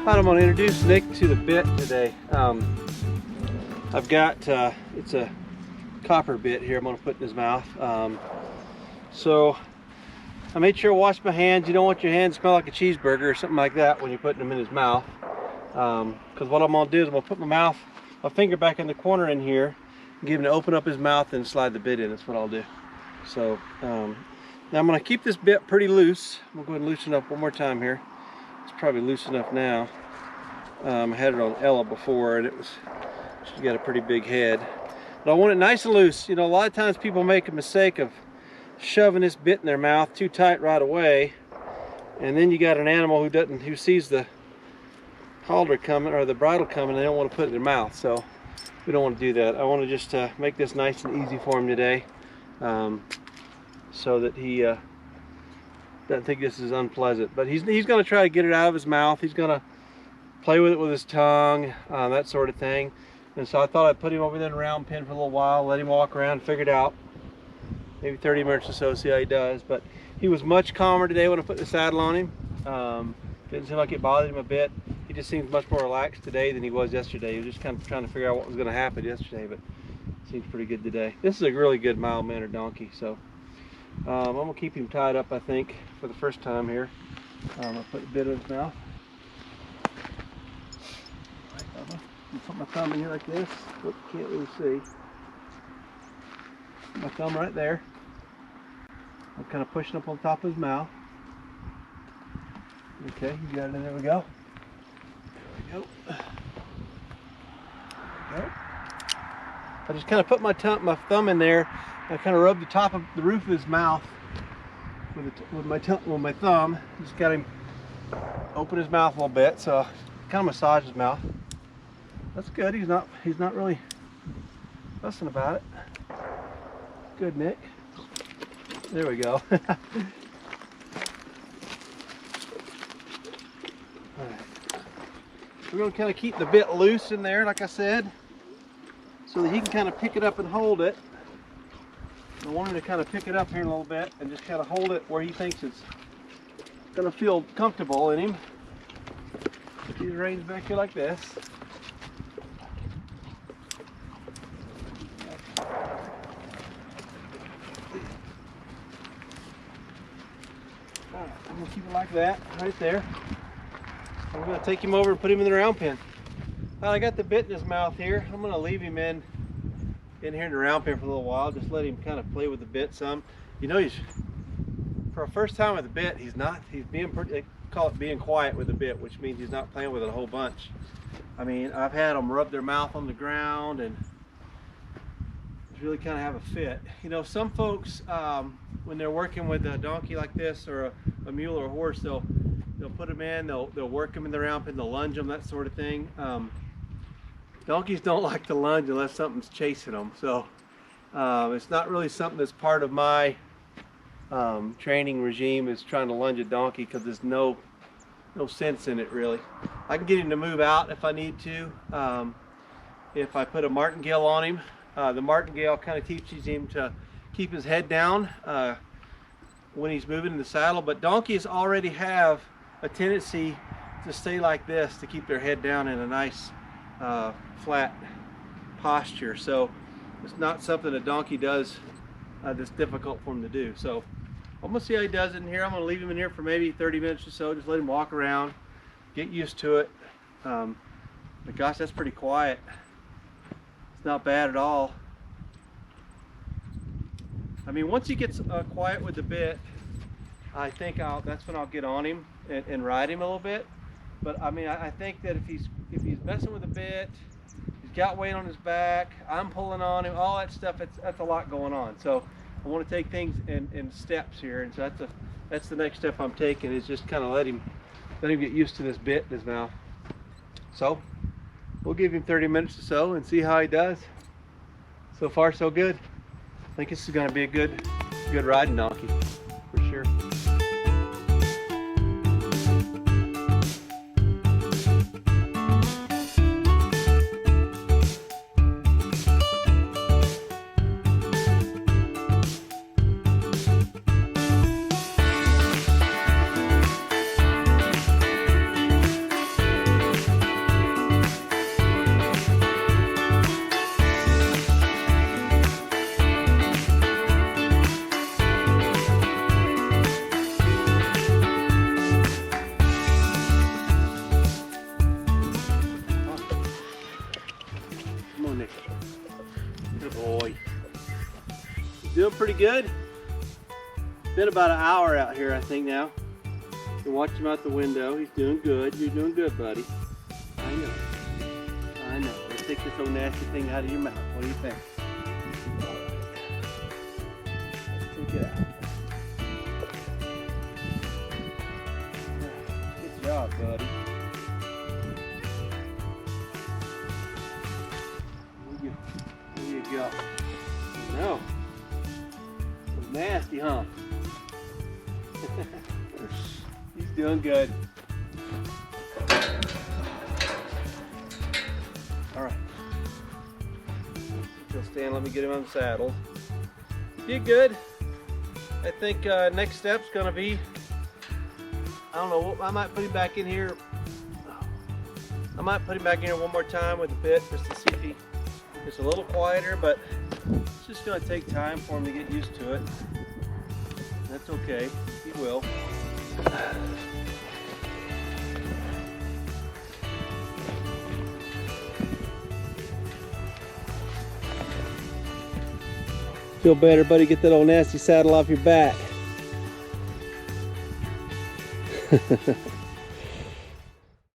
I'm going to introduce Nick to the bit today. I've got, it's a copper bit here I'm going to put in his mouth. So I made sure to wash my hands. You don't want your hands to smell like a cheeseburger or something like that when you're putting them in his mouth. Because what I'm going to do is I'm going to put my finger back in the corner in here, and give him to open up his mouth and slide the bit in. That's what I'll do. So now I'm going to keep this bit pretty loose. I'm going to go ahead and loosen up one more time here. It's probably loose enough now. I had it on Ella before, and she's got a pretty big head. But I want it nice and loose. You know, a lot of times people make a mistake of shoving this bit in their mouth too tight right away, and then you got an animal who sees the halter coming or the bridle coming, and they don't want to put it in their mouth. So we don't want to do that. I want to just make this nice and easy for him today, so that he doesn't think this is unpleasant. But he's going to try to get it out of his mouth. He's going to play with it with his tongue, that sort of thing. And so I thought I'd put him over there in a round pen for a little while, let him walk around, figure it out. Maybe 30 minutes or so, see how he does. But he was much calmer today when I put the saddle on him. Didn't seem like it bothered him a bit. He just seems much more relaxed today than he was yesterday. He was just kind of trying to figure out what was going to happen yesterday, but seems pretty good today. This is a really good mild-mannered donkey, so I'm going to keep him tied up, I think, for the first time here. I'll put a bit in his mouth. I'll put my thumb in here like this. Whoop, can't really see. My thumb right there. I'm kind of pushing up on top of his mouth. Okay, you got it in. There we go. There we go. There we go. I just kind of put my thumb in there. I kind of rub the top of the roof of his mouth with my thumb. Just got him open his mouth a little bit, so kind of massage his mouth. That's good. He's not really fussing about it. Good, Nick. There we go. All right. We're going to kind of keep the bit loose in there, like I said, so that he can kind of pick it up and hold it. I want him to kind of pick it up here a little bit and just kind of hold it where he thinks it's going to feel comfortable in him. Put these reins back here like this. I'm going to keep it like that, right there. I'm going to take him over and put him in the round pen. Well, I got the bit in his mouth here. I'm going to leave him in here in the round pen for a little while. Just let him kind of play with the bit some. You know, for a first time with the bit, he's being pretty, they call it being quiet with the bit, which means he's not playing with it a whole bunch. I mean, I've had them rub their mouth on the ground and really kind of have a fit. You know, some folks, when they're working with a donkey like this, or a mule or a horse, they'll put them in, they'll work them in the round pen, they'll lunge them, that sort of thing. Donkeys don't like to lunge unless something's chasing them, so it's not really something that's part of my training regime, is trying to lunge a donkey, because there's no sense in it really. I can get him to move out if I need to. If I put a martingale on him, the martingale kind of teaches him to keep his head down when he's moving in the saddle, but donkeys already have a tendency to stay like this, to keep their head down in a nice flat posture. So it's not something a donkey does that's difficult for him to do. So I'm going to see how he does it in here. I'm going to leave him in here for maybe 30 minutes or so, just let him walk around, get used to it. But gosh, that's pretty quiet. It's not bad at all. I mean, once he gets quiet with the bit, I think that's when I'll get on him and ride him a little bit. But I mean, I think that if he's messing with the bit, he's got weight on his back, I'm pulling on him, all that stuff, that's a lot going on. So I want to take things in steps here, and so that's the next step I'm taking, is just kind of let him get used to this bit in his mouth. So we'll give him 30 minutes or so and see how he does. So far, so good. I think this is going to be a good riding donkey, for sure. pretty good. Been about an hour out here, I think now. You watch him out the window. He's doing good. You're doing good, buddy. I know. I know. Let's take this old nasty thing out of your mouth. What do you think? Let's take it out. Good job, buddy. There you go. No. Nasty, huh? He's doing good. All right. He'll stand. Let me get him on the saddle. Did good. I think next step's gonna be, I don't know, I might put him back in here. I might put him back in here one more time with the bit just to see if he gets a little quieter, but it's just gonna take time for him to get used to it. That's okay, he will. Feel better, buddy? Get that old nasty saddle off your back.